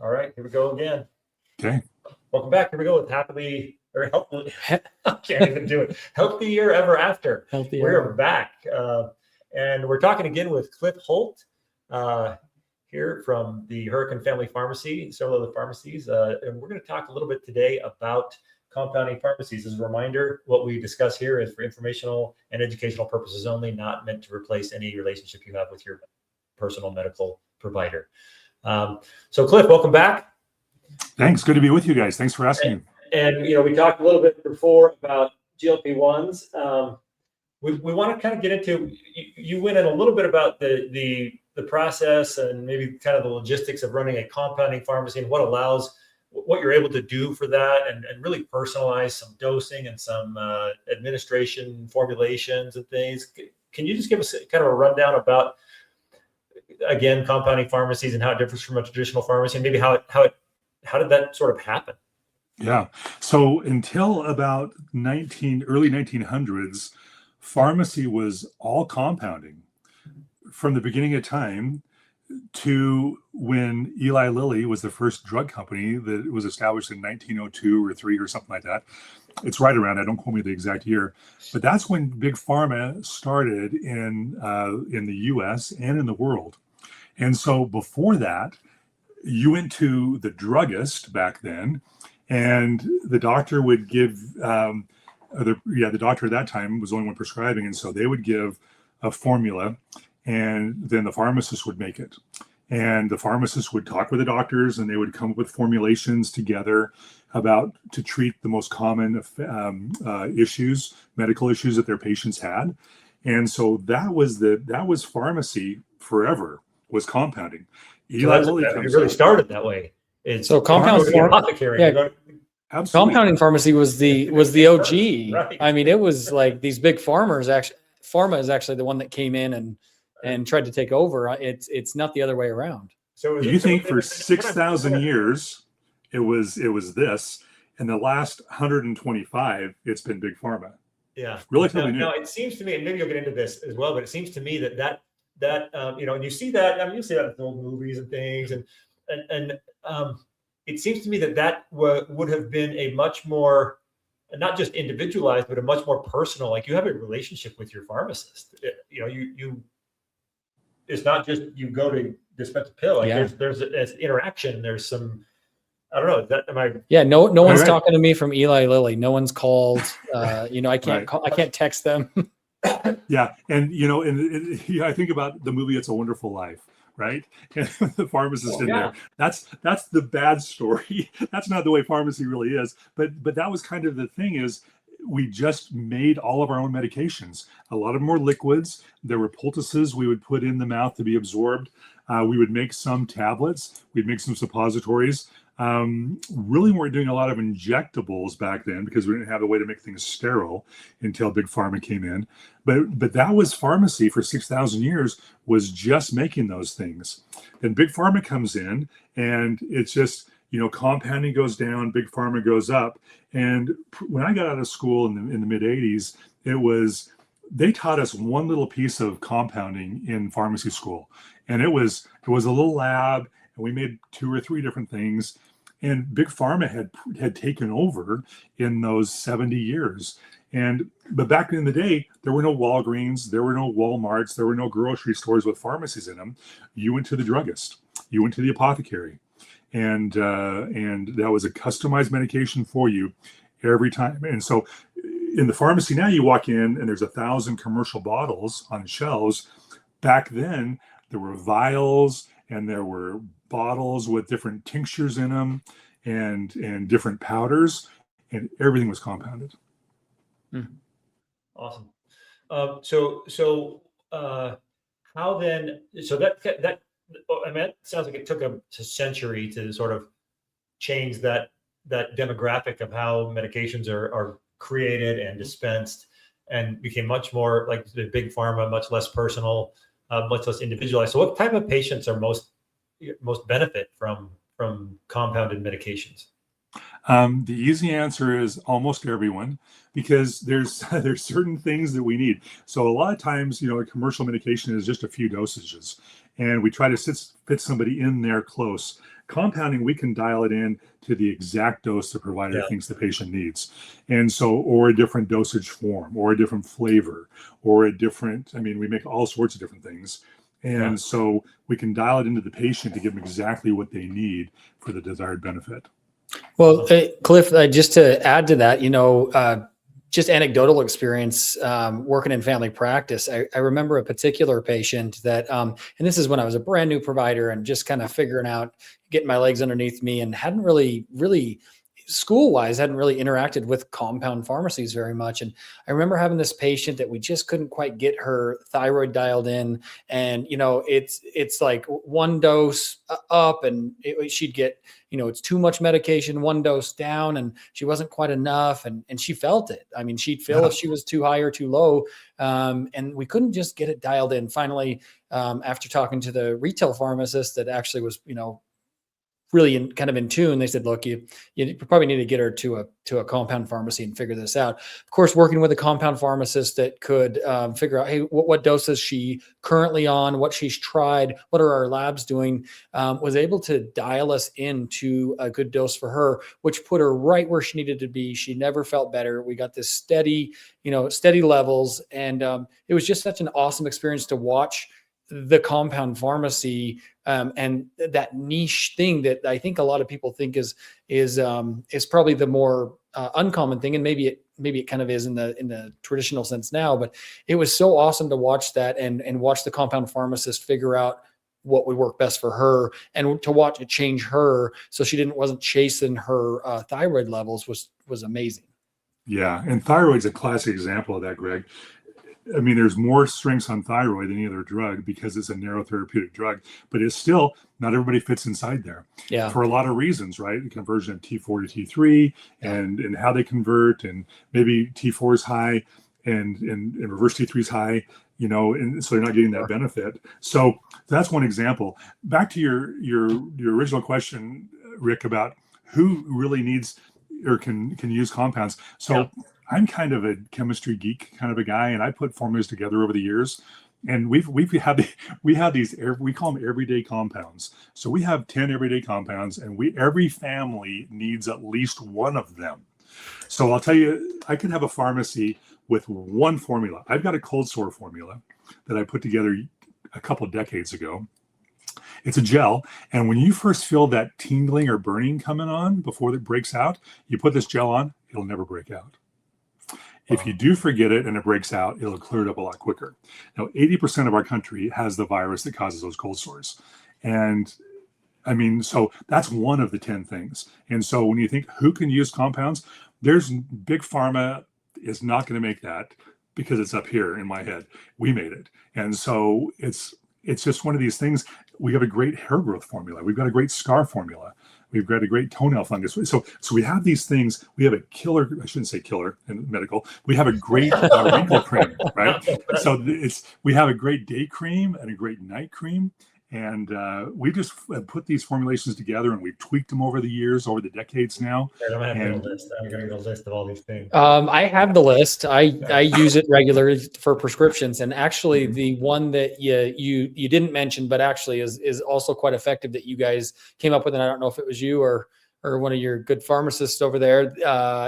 All right, here we go again. Okay. Welcome back. Here we go with happily or healthily. I can't even do it. Healthier ever after. We're back, and we're talking again with Cliff Holt here from the Hurricane Family Pharmacy, several other pharmacies, and we're going to talk a little bit today about compounding pharmacies. As a reminder, what we discuss here is for informational and educational purposes only, not meant to replace any relationship you have with your personal medical provider. So Cliff, welcome back. Thanks. Good to be with you guys. Thanks for asking. And we talked a little bit before about GLP-1s. We want to kind of get into, you went in a little bit about the process and maybe kind of the logistics of running a compounding pharmacy and what you're able to do for that, and really personalize some dosing and some administration formulations and things. Can you just give us kind of a rundown about, again, compounding pharmacies and how it differs from a traditional pharmacy, and maybe how did that sort of happen? Yeah. So until about early 1900s, pharmacy was all compounding from the beginning of time to when Eli Lilly was the first drug company that was established in 1902 or 3 or something like that. It's right around, I don't quote me the exact year, but that's when Big Pharma started in the US and in the world. And so before that, you went to the druggist back then, and the doctor would give, the doctor at that time was the only one prescribing, and so they would give a formula, and then the pharmacist would make it. And the pharmacist would talk with the doctors, and they would come up with formulations together to treat the most common medical issues that their patients had. And so that was pharmacy forever, was compounding. Eli Lilly really started that way. So compounding pharmacy was the OG. Right. I mean, it was like these big farmers. Actually, pharma is actually the one that came in and tried to take over. It's not the other way around. So you think for 6,000 years it was this, and the last 125 it's been big pharma. Yeah, relatively new. Now it seems to me, and maybe you'll get into this as well, but it seems to me that and you see that, I mean, you see that in old movies and things, and it seems to me that would have been a much more, not just individualized, but a much more personal, like you have a relationship with your pharmacist. It's not just you go to dispense a pill. Like there's interaction. There's some, I don't know. Yeah, no one's talking to me from Eli Lilly. No one's called. I can't call, I can't text them. Yeah, and I think about the movie It's a Wonderful Life, right? And the pharmacist in there. That's the bad story. That's not the way pharmacy really is. But that was kind of the thing, is we just made all of our own medications. A lot of them were liquids. There were poultices we would put in the mouth to be absorbed. We would make some tablets. We'd make some suppositories. Really weren't doing a lot of injectables back then because we didn't have a way to make things sterile until Big Pharma came in. But that was pharmacy for 6,000 years, was just making those things. Then Big Pharma comes in, and it's just, compounding goes down, Big Pharma goes up. And when I got out of school in the mid 80s, they taught us one little piece of compounding in pharmacy school. And it was a little lab, and we made 2 or 3 different things. And Big Pharma had taken over in those 70 years. But back in the day, there were no Walgreens, there were no Walmarts, there were no grocery stores with pharmacies in them. You went to the druggist, you went to the apothecary, and that was a customized medication for you every time. And so in the pharmacy now, you walk in and there's 1,000 commercial bottles on shelves. Back then, there were vials and there were bottles with different tinctures in them and different powders, and everything was compounded. Awesome. How then? So that I mean, it sounds like it took a century to sort of change that demographic of how medications are created and dispensed, and became much more like the Big Pharma, much less personal, much less individualized. So what type of patients are most benefit from compounded medications? The easy answer is almost everyone, because there's certain things that we need. So a lot of times, a commercial medication is just a few dosages, and we try to fit somebody in there close. Compounding, we can dial it in to the exact dose the provider thinks the patient needs. And so, or a different dosage form, or a different flavor, or a different, I mean, we make all sorts of different things. And so we can dial it into the patient to give them exactly what they need for the desired benefit. Well, Cliff, just to add to that, just anecdotal experience working in family practice. I remember a particular patient that, and this is when I was a brand new provider and just kind of figuring out, getting my legs underneath me, and hadn't really school-wise, hadn't really interacted with compound pharmacies very much. And I remember having this patient that we just couldn't quite get her thyroid dialed in. And, it's like one dose up, and she'd get, it's too much medication, one dose down, and she wasn't quite enough. And she felt it. I mean, she'd feel if she was too high or too low. And we couldn't just get it dialed in. Finally, after talking to the retail pharmacist that actually was, really in tune, they said, look, you probably need to get her to a compound pharmacy and figure this out. Of course, working with a compound pharmacist that could figure out, hey, what dose is she currently on, what she's tried, what are our labs doing, was able to dial us into a good dose for her, which put her right where she needed to be. She never felt better. We got this steady levels. And it was just such an awesome experience to watch the compound pharmacy and that niche thing that I think a lot of people think is probably the more uncommon thing, and maybe it kind of is in the traditional sense now. But it was so awesome to watch that and watch the compound pharmacist figure out what would work best for her, and to watch it change her so she wasn't chasing her thyroid levels was amazing. Yeah, and thyroid's a classic example of that, Greg. I mean, there's more strengths on thyroid than any other drug because it's a narrow therapeutic drug, but it's still not everybody fits inside there for a lot of reasons, right? The conversion of T4 to T3 and how they convert, and maybe T4 is high and reverse T3 is high, and so they're not getting that benefit. So that's one example. Back to your original question, Rick, about who really needs or can use compounds. So I'm kind of a chemistry geek kind of a guy, and I put formulas together over the years. And we have these, we call them everyday compounds. So we have 10 everyday compounds, and every family needs at least one of them. So I'll tell you, I can have a pharmacy with one formula. I've got a cold sore formula that I put together a couple of decades ago. It's a gel, and when you first feel that tingling or burning coming on before it breaks out, you put this gel on, it'll never break out. If you do forget it and it breaks out, it'll clear it up a lot quicker. Now, 80% of our country has the virus that causes those cold sores. And I mean, so that's one of the 10 things. And so when you think who can use compounds, there's big pharma is not going to make that because it's up here in my head. We made it. And so it's just one of these things. We have a great hair growth formula. We've got a great scar formula. We've got a great toenail fungus. So we have these things. We have a killer, I shouldn't say killer in medical. We have a great wrinkle cream, right? So we have a great day cream and a great night cream. And we just put these formulations together, and we've tweaked them over the years, over the decades now. I'm going to get a list of all these things. I have the list. I use it regularly for prescriptions, and actually the one that you didn't mention, but actually is also quite effective that you guys came up with, and I don't know if it was you or one of your good pharmacists over there,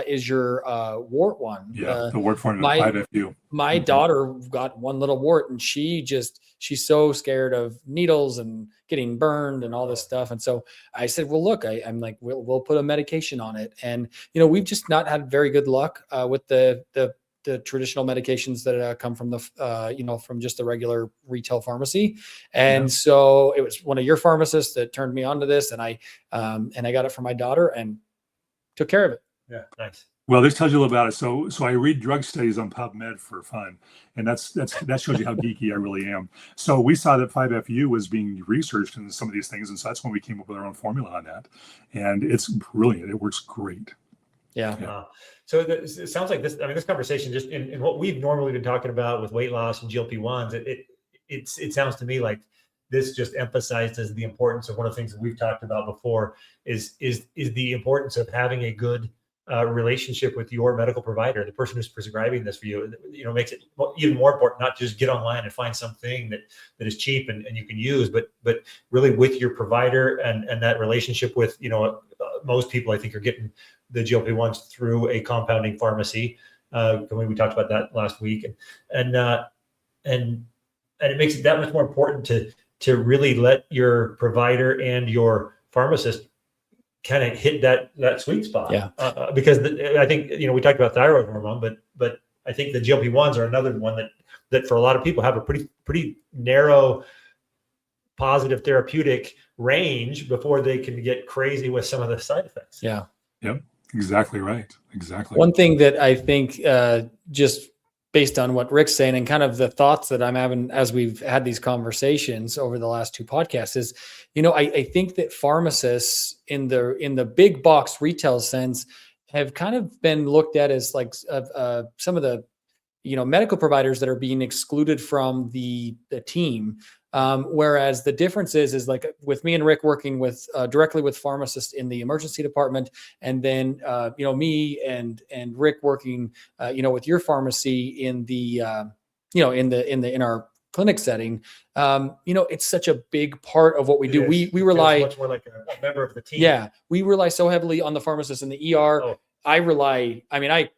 is your wart one. Yeah, the wart formula, 5FU. My daughter got one little wart, and she's so scared of needles and getting burned and all this stuff. And so I said, well, look, I'm like, we'll put a medication on it. And, we've just not had very good luck with the traditional medications that come from from just the regular retail pharmacy. And so it was one of your pharmacists that turned me on to this, and I got it for my daughter and took care of it. Yeah. Nice. Well, this tells you a little about it. So I read drug studies on PubMed for fun, and that shows you how geeky I really am. So we saw that 5FU was being researched in some of these things, and so that's when we came up with our own formula on that. And it's brilliant. It works great. Yeah. So it sounds like this conversation, just in what we've normally been talking about with weight loss and GLP-1s, it sounds to me like this just emphasizes the importance of one of the things that we've talked about before is the importance of having a good relationship with your medical provider, the person who's prescribing this for you, makes it even more important not to just get online and find something that is cheap and you can use, but really with your provider and that relationship with, most people I think are getting the GLP-1s through a compounding pharmacy. We talked about that last week, and it makes it that much more important to really let your provider and your pharmacist kind of hit that sweet spot. Yeah. Because I think, we talked about thyroid hormone, but I think the GLP-1s are another one that for a lot of people have a pretty narrow positive therapeutic range before they can get crazy with some of the side effects. Yeah. Yep. Exactly right. Exactly. One thing that I think, just based on what Rick's saying and kind of the thoughts that I'm having as we've had these conversations over the last 2 podcasts is, I think that pharmacists in the big box retail sense have kind of been looked at as like some of the, medical providers that are being excluded from the team. Whereas the difference is like with me and Rick working with directly with pharmacists in the emergency department, and then me and Rick working with your pharmacy in the in our clinic setting. It's such a big part of what we do. We rely much more like a member of the team. Yeah, we rely so heavily on the pharmacist in the ER. Oh. I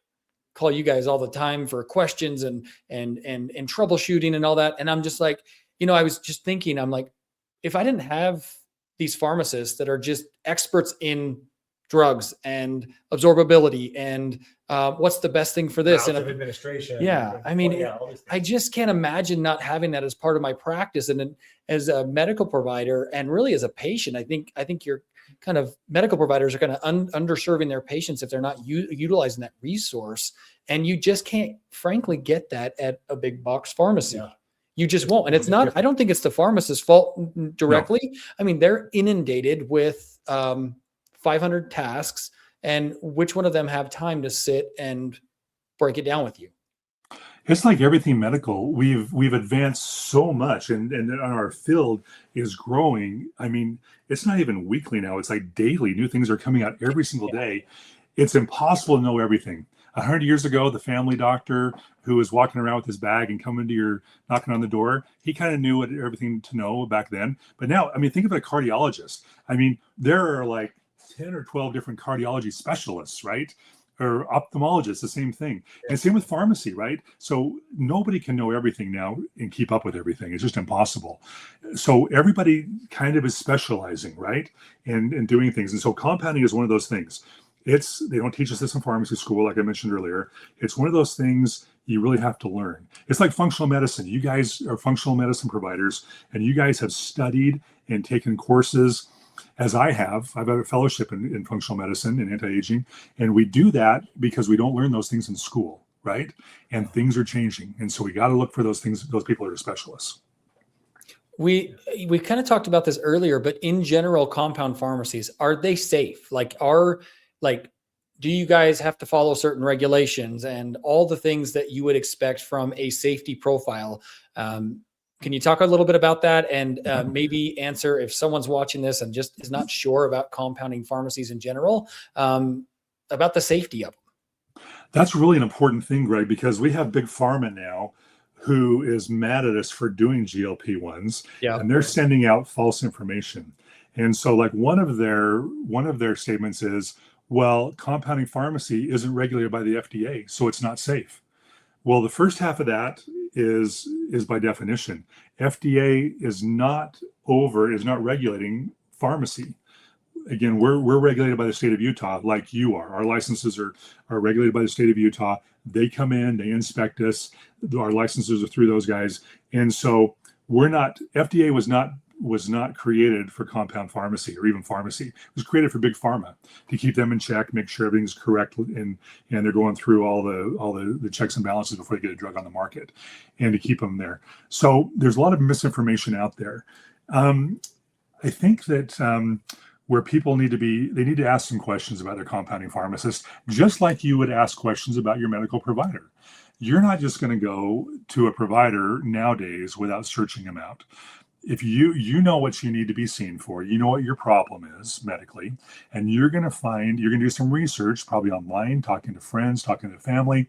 call you guys all the time for questions and troubleshooting and all that, and I'm just like, I was just thinking, I'm like, if I didn't have these pharmacists that are just experts in drugs and absorbability and what's the best thing for this Routes and of administration. Yeah, I mean, I just can't imagine not having that as part of my practice. And then as a medical provider and really as a patient, I think your kind of medical providers are kind of underserving their patients if they're not utilizing that resource. And you just can't, frankly, get that at a big box pharmacy. Yeah. You just won't. And it's not, I don't think it's the pharmacist's fault directly. No. I mean, they're inundated with 500 tasks, and which one of them have time to sit and break it down with you? It's like everything medical. We've advanced so much, and our field is growing. I mean, it's not even weekly now. It's like daily. New things are coming out every single day. It's impossible to know everything. 100 years ago, the family doctor who was walking around with his bag and coming to your knocking on the door, he kind of knew everything to know back then. But now, I mean, think of a cardiologist. I mean, there are like 10 or 12 different cardiology specialists, right? Or ophthalmologists, the same thing. And same with pharmacy, right? So nobody can know everything now and keep up with everything. It's just impossible. So everybody kind of is specializing, right? And doing things. And so compounding is one of those things. They don't teach us this in pharmacy school, like I mentioned earlier. It's one of those things you really have to learn. It's like functional medicine. You guys are functional medicine providers, and you guys have studied and taken courses, as I have. I've had a fellowship in functional medicine and anti-aging, and we do that because we don't learn those things in school, right? And things are changing, and so we got to look for those things, those people that are specialists. We kind of talked about this earlier, but in general, compound pharmacies, are they safe? Do you guys have to follow certain regulations and all the things that you would expect from a safety profile? Can you talk a little bit about that and maybe answer if someone's watching this and just is not sure about compounding pharmacies in general, about the safety of them? That's really an important thing, Greg, because we have big pharma now who is mad at us for doing GLP-1s, and they're sending out false information. And so like one of their statements is, well, compounding pharmacy isn't regulated by the FDA, so it's not safe. Well, the first half of that is by definition. FDA is not regulating pharmacy. Again, we're regulated by the state of Utah, like you are. Our licenses are regulated by the state of Utah. They come in, they inspect us. Our licenses are through those guys. And so FDA was not created for compound pharmacy or even pharmacy. It was created for big pharma to keep them in check, make sure everything's correct, and they're going through all the checks and balances before they get a drug on the market, and to keep them there. So there's a lot of misinformation out there. I think that where people need to ask some questions about their compounding pharmacist, just like you would ask questions about your medical provider. You're not just going to go to a provider nowadays without searching them out. if you know what you need to be seen for, you know what your problem is medically, and you're going to do some research, probably online, talking to friends, talking to family,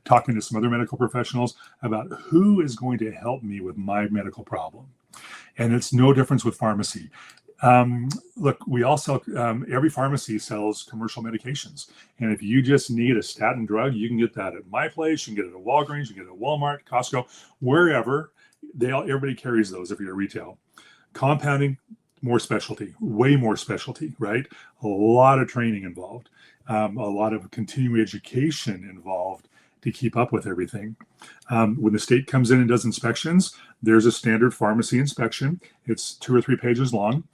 talking to some other medical professionals about who is going to help me with my medical problem. And it's no difference with pharmacy. Look, we also, every pharmacy sells commercial medications. And if you just need a statin drug, you can get that at my place, you can get it at Walgreens, you can get it at Walmart, Costco, wherever. Everybody carries those if you're retail. Compounding, more specialty, way more specialty, right? A lot of training involved, a lot of continuing education involved to keep up with everything. When the state comes in and does inspections, there's a standard pharmacy inspection. It's 2 or 3 pages long.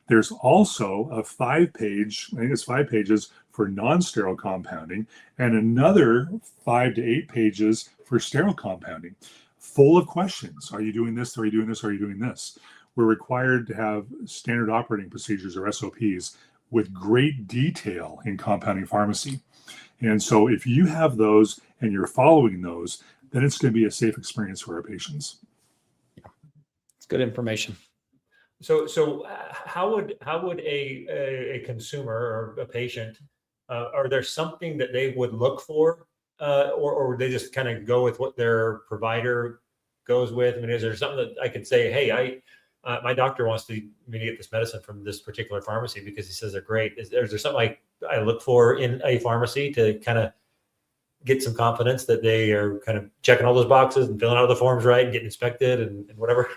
There's also a 5-page, I think it's 5 pages for non-sterile compounding, and another 5 to 8 pages for sterile compounding, full of questions. Are you doing this? Are you doing this? Are you doing this? We're required to have standard operating procedures, or SOPs, with great detail in compounding pharmacy. And so if you have those and you're following those, then it's going to be a safe experience for our patients. It's good information. So how would a consumer or a patient, are there something that they would look for, or would they just kind of go with what their provider goes with? I mean, is there something that I could say, hey, my doctor wants me to get this medicine from this particular pharmacy because he says they're great. Is there something I look for in a pharmacy to kind of get some confidence that they are kind of checking all those boxes and filling out the forms right and getting inspected and whatever?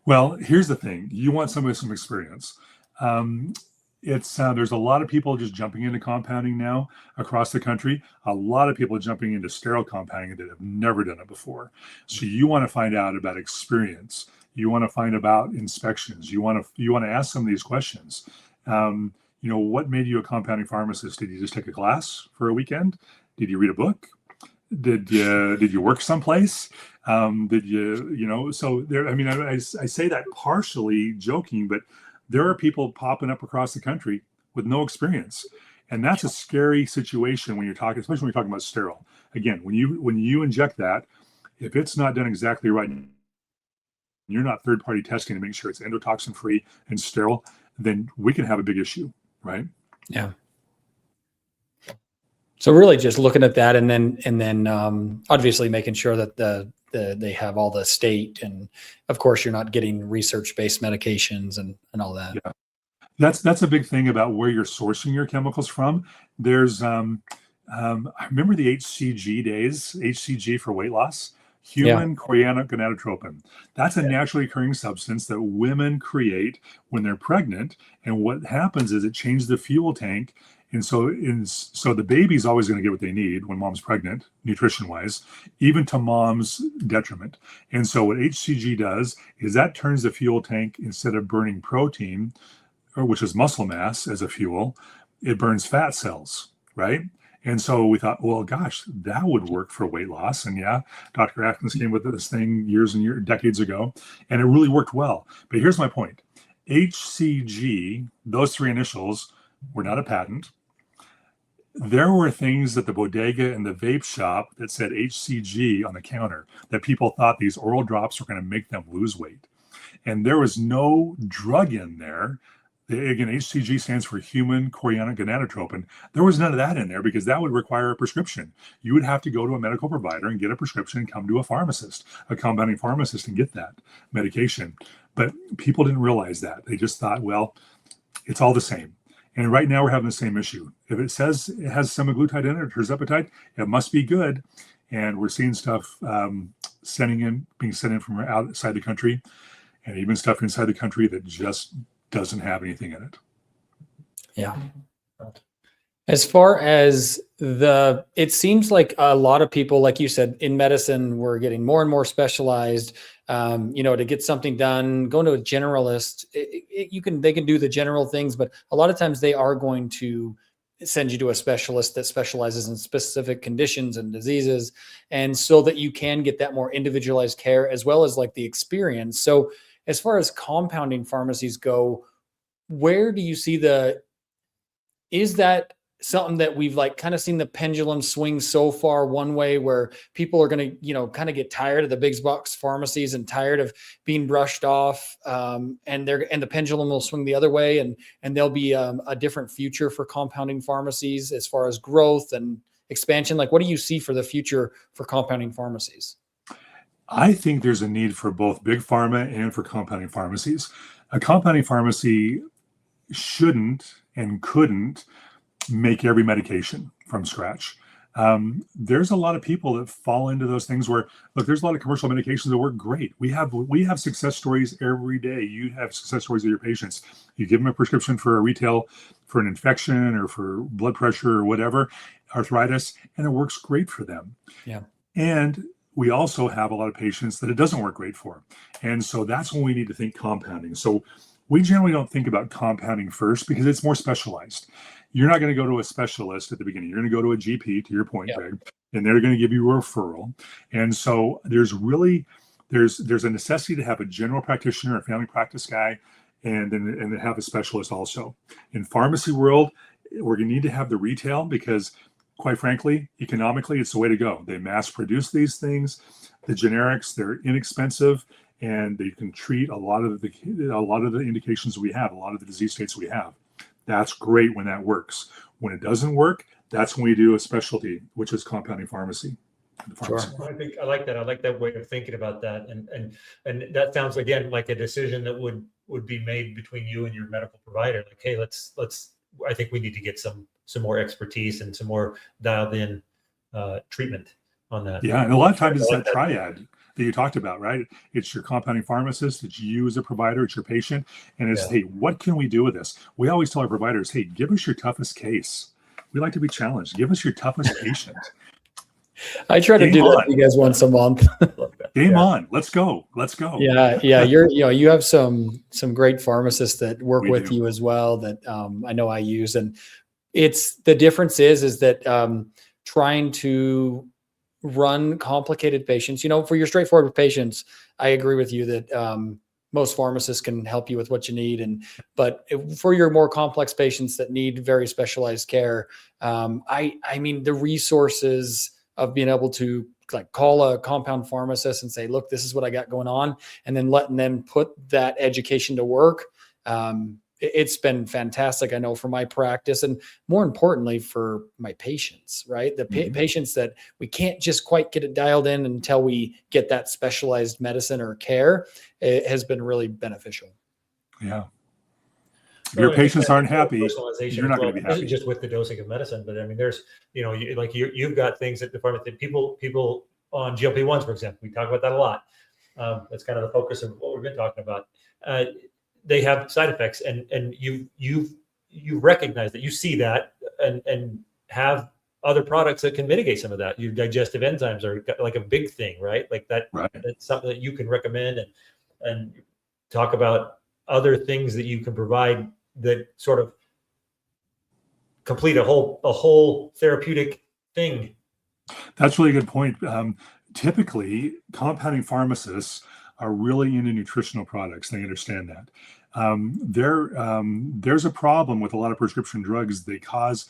Well, here's the thing. You want somebody with some experience. There's a lot of people just jumping into compounding now across the country. A lot of people jumping into sterile compounding that have never done it before. So you want to find out about experience. You want to find about inspections. You want to ask some of these questions. What made you a compounding pharmacist? Did you just take a class for a weekend? Did you read a book? Did you work someplace? So there, I mean, I say that partially joking, but there are people popping up across the country with no experience. And that's a scary situation when you're talking, especially when you're talking about sterile. Again, when you inject that, if it's not done exactly right, you're not third-party testing to make sure it's endotoxin free and sterile, then we can have a big issue, right? Yeah. So really just looking at that and then obviously making sure that they have all the state, and of course you're not getting research-based medications and all that. Yeah. That's a big thing about where you're sourcing your chemicals from. There's I remember the HCG days, HCG for weight loss, human chorionic gonadotropin. That's a naturally occurring substance that women create when they're pregnant. And what happens is it changes the fuel tank. And so the baby's always going to get what they need when mom's pregnant, nutrition-wise, even to mom's detriment. And so what HCG does is that turns the fuel tank, instead of burning protein, which is muscle mass as a fuel, it burns fat cells, right? And so we thought, well, gosh, that would work for weight loss. And yeah, Dr. Atkins came with this thing decades ago, and it really worked well. But here's my point. HCG, those 3 initials, were not a patent. There were things at the bodega and the vape shop that said HCG on the counter that people thought these oral drops were going to make them lose weight. And there was no drug in there. Again, HCG stands for human chorionic gonadotropin. There was none of that in there because that would require a prescription. You would have to go to a medical provider and get a prescription and come to a pharmacist, a compounding pharmacist, and get that medication. But people didn't realize that. They just thought, well, it's all the same. And right now we're having the same issue. If it says it has semaglutide in it or tirzepatide, it must be good. And we're seeing stuff being sent in from outside the country, and even stuff inside the country that just doesn't have anything in it. Yeah. As far as it seems like a lot of people, like you said, in medicine, we're getting more and more specialized. To get something done, going to a generalist, they can do the general things, but a lot of times they are going to send you to a specialist that specializes in specific conditions and diseases. And so that you can get that more individualized care as well as like the experience. So as far as compounding pharmacies go, where do you see is that something that we've like kind of seen the pendulum swing so far one way, where people are going to, kind of get tired of the big box pharmacies and tired of being brushed off. And the pendulum will swing the other way, and there'll be a different future for compounding pharmacies as far as growth and expansion. Like, what do you see for the future for compounding pharmacies? I think there's a need for both big pharma and for compounding pharmacies. A compounding pharmacy shouldn't and couldn't make every medication from scratch. There's a lot of people that fall into those things where, look, there's a lot of commercial medications that work great. We have success stories every day. You have success stories of your patients. You give them a prescription for an infection or for blood pressure or whatever, arthritis, and it works great for them. Yeah. And we also have a lot of patients that it doesn't work great for. And so that's when we need to think compounding. So we generally don't think about compounding first because it's more specialized. You're not going to go to a specialist at the beginning. You're going to go to a GP, to your point, Yep. Greg, and they're going to give you a referral. And so there's a necessity to have a general practitioner, a family practice guy, and then have a specialist also. In pharmacy world, we're going to need to have the retail because, quite frankly, economically, it's the way to go. They mass produce these things. The generics, they're inexpensive, and they can treat a lot of the indications we have, a lot of the disease states we have. That's great when that works. When it doesn't work, that's when we do a specialty, which is compounding pharmacy. Sure. I like that. I like that way of thinking about that. And that sounds, again, like a decision that would be made between you and your medical provider. Like, hey, I think we need to get some more expertise and some more dialed in treatment on that. Yeah, and a lot of times it's that triad that you talked about, right? It's your compounding pharmacist, it's you as a provider, it's your patient, and it's, hey, what can we do with this? We always tell our providers, hey, give us your toughest case. We like to be challenged. Give us your toughest patient. I try to do that for you guys once a month. Game on. Let's go. Yeah. You have some great pharmacists that work with you as well that I know I use, and it's the difference is that trying to run complicated patients, for your straightforward patients, I agree with you that most pharmacists can help you with what you need. But for your more complex patients that need very specialized care, I mean, the resources of being able to like call a compound pharmacist and say, look, this is what I got going on, and then letting them put that education to work. It's been fantastic, I know, for my practice, and more importantly for my patients, right? The patients that we can't just quite get it dialed in until we get that specialized medicine or care, it has been really beneficial. Yeah. If your patients aren't happy, you're not going to be happy. This is just with the dosing of medicine, but I mean, there's, you've got things at the pharmacy, people on GLP-1s, for example, we talk about that a lot. That's kind of the focus of what we've been talking about. They have side effects, and you recognize that, you see that, and have other products that can mitigate some of that. Your digestive enzymes are like a big thing, right? Like that. Right. That's something that you can recommend, and talk about other things that you can provide that sort of complete a whole therapeutic thing. That's a really good point. Typically, compounding pharmacists are really into nutritional products. They understand that. There's a problem with a lot of prescription drugs. They cause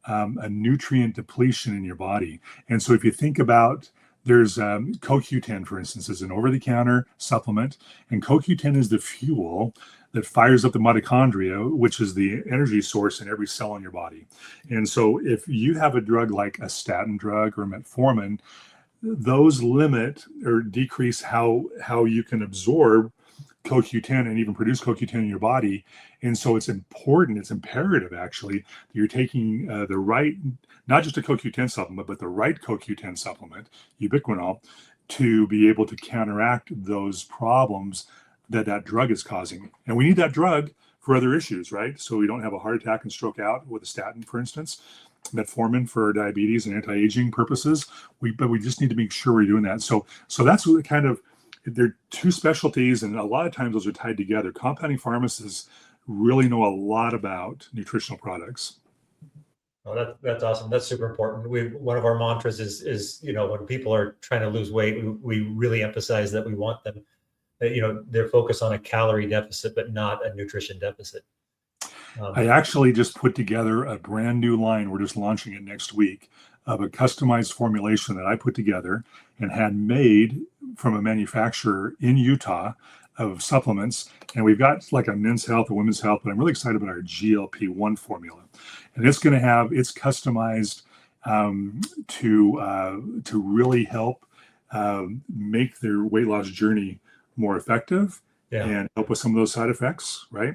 a nutrient depletion in your body. And so if you think about, there's CoQ10, for instance, is an over-the-counter supplement, and CoQ10 is the fuel that fires up the mitochondria, which is the energy source in every cell in your body. And so if you have a drug like a statin drug or metformin, those limit or decrease how you can absorb CoQ10 and even produce CoQ10 in your body. And so it's important, it's imperative actually, that you're taking the right, not just a CoQ10 supplement, but the right CoQ10 supplement, ubiquinol, to be able to counteract those problems that drug is causing. And we need that drug for other issues, right? So we don't have a heart attack and stroke out with a statin, for instance. Metformin for diabetes and anti-aging purposes. But we just need to make sure we're doing that. So that's what kind of, they're two specialties, and a lot of times those are tied together. Compounding pharmacists really know a lot about nutritional products. Oh, that's awesome. That's super important. One of our mantras is when people are trying to lose weight, we really emphasize that we want them, they're focused on a calorie deficit, but not a nutrition deficit. I actually just put together a brand new line. We're just launching it next week of a customized formulation that I put together and had made from a manufacturer in Utah of supplements. And we've got like a men's health, a women's health, but I'm really excited about our GLP-1 formula. And it's going to have, it's customized to really help make their weight loss journey more effective and help with some of those side effects, right?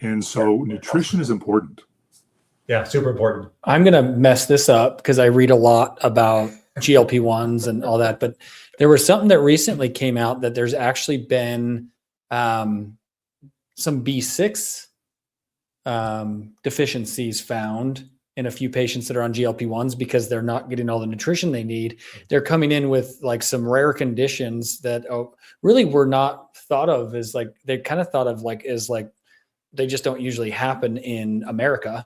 And so nutrition is important. Yeah, super important. I'm going to mess this up because I read a lot about GLP-1s and all that, but there was something that recently came out that there's actually been some B6 deficiencies found in a few patients that are on GLP-1s because they're not getting all the nutrition they need. They're coming in with like some rare conditions that really were not thought of as like, they kind of thought of like as like, they just don't usually happen in America.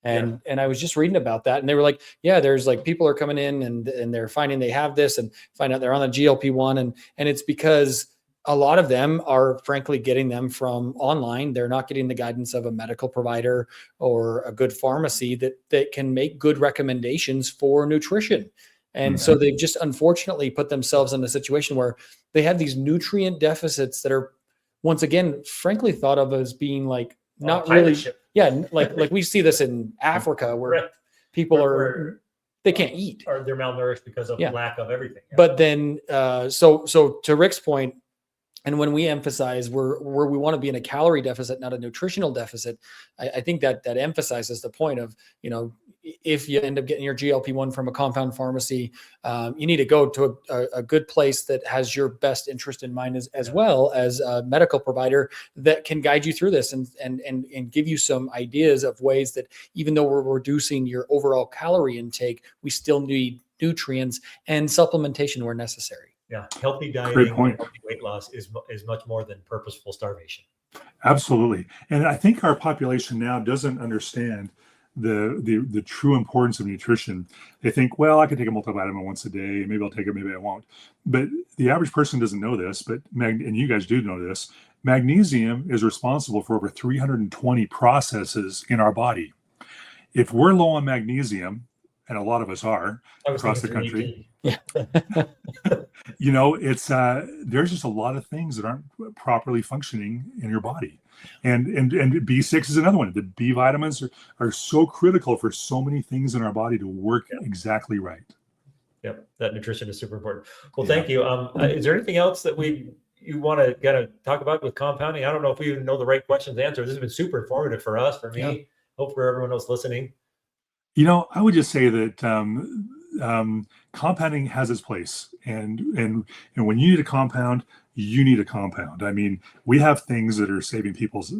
And I was just reading about that and they were like, yeah, there's like people are coming in and they're finding they have this and find out they're on the GLP-1 and it's because a lot of them are frankly getting them from online. They're not getting the guidance of a medical provider or a good pharmacy that can make good recommendations for nutrition. And so they've just unfortunately put themselves in a situation where they have these nutrient deficits that are once again, frankly thought of as being like not really, like we see this in Africa where people are, they can't eat. Or they're malnourished because of lack of everything. But then, so to Rick's point, and when we emphasize where we want to be in a calorie deficit, not a nutritional deficit, I think that emphasizes the point of, you know, if you end up getting your GLP-1 from a compound pharmacy, you need to go to a good place that has your best interest in mind as well as a medical provider that can guide you through this and give you some ideas of ways that even though we're reducing your overall calorie intake, we still need nutrients and supplementation where necessary. Yeah, healthy dieting, healthy weight loss is much more than purposeful starvation. Absolutely, and I think our population now doesn't understand the true importance of nutrition. They think, well, I can take a multivitamin once a day, maybe I'll take it, maybe I won't. But the average person doesn't know this, but and you guys do know this. Magnesium is responsible for over 320 processes in our body. If we're low on magnesium, and a lot of us are across the country. You know, it's there's just a lot of things that aren't properly functioning in your body, and B6 is another one. The B vitamins are so critical for so many things in our body to work exactly right. Yep, that nutrition is super important. Well, thank you. Is there anything else that you want to kind of talk about with compounding? I don't know if we even know the right questions to answer. This has been super informative for us, for me. Hope for everyone else listening. You know, I would just say that compounding has its place, and when you need a compound, you need a compound. I mean, we have things that are saving people's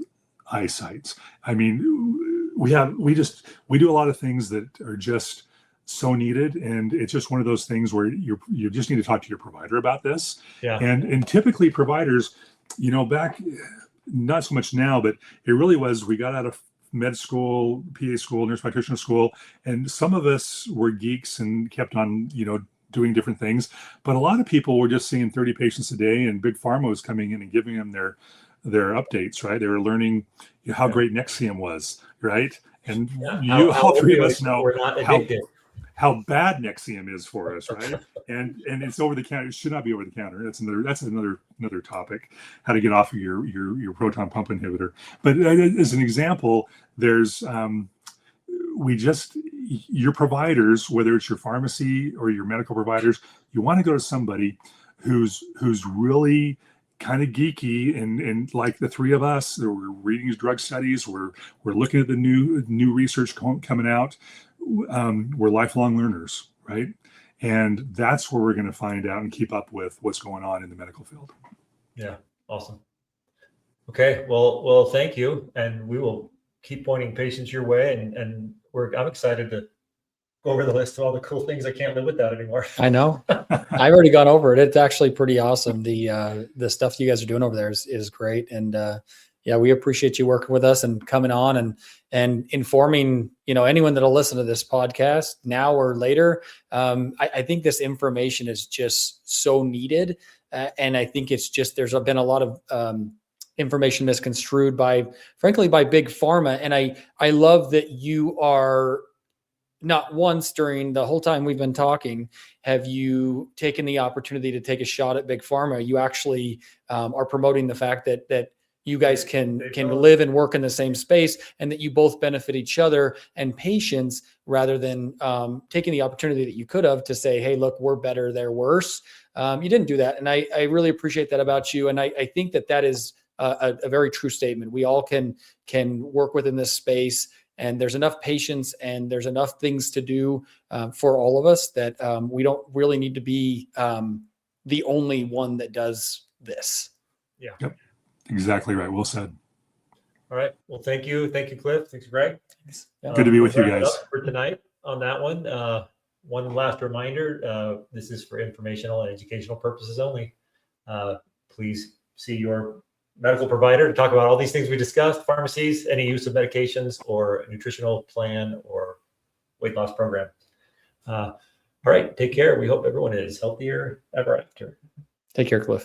eyesight. I mean, we do a lot of things that are just so needed, and it's just one of those things where you just need to talk to your provider about this. And typically providers, you know, back not so much now, but it really was, we got out of med school, PA school, nurse practitioner school, and some of us were geeks and kept on, you know, doing different things. But a lot of people were just seeing 30 patients a day, and Big Pharma was coming in and giving them their updates, right? They were learning how great Nexium was, right? And all three of us know how bad Nexium is for us, right? and it's over the counter. It should not be over the counter. That's another topic. How to get off of your proton pump inhibitor. But as an example, there's your providers, whether it's your pharmacy or your medical providers, you want to go to somebody who's really kind of geeky and like the three of us. We're reading these drug studies. We're looking at the new research coming out. We're lifelong learners, right? And that's where we're going to find out and keep up with what's going on in the medical field. Yeah, awesome. Okay, well, thank you, and we will keep pointing patients your way, and I'm excited to go over the list of all the cool things. I can't live without anymore. I know. I've already gone over it. It's actually pretty awesome. The stuff you guys are doing over there is great, and yeah, we appreciate you working with us and coming on and informing, you know, anyone that'll listen to this podcast now or later. I think this information is just so needed. And I think it's just, there's been a lot of information misconstrued by, frankly, by big pharma. And I love that you are, not once during the whole time we've been talking have you taken the opportunity to take a shot at big pharma. You actually are promoting the fact that you guys can live and work in the same space, and that you both benefit each other and patients, rather than taking the opportunity that you could have to say, hey, look, we're better, they're worse. You didn't do that. And I really appreciate that about you. And I think that is a very true statement. We all can work within this space, and there's enough patients and there's enough things to do for all of us that we don't really need to be the only one that does this. Yeah. Yep. Exactly right. Well said. All right. Well, thank you. Thank you, Cliff. Thanks, Greg. Good to be with you Wrap it guys. up for tonight on that one. One last reminder, this is for informational and educational purposes only. Please see your medical provider to talk about all these things we discussed, pharmacies, any use of medications or nutritional plan or weight loss program. All right. Take care. We hope everyone is healthier ever after. Take care, Cliff.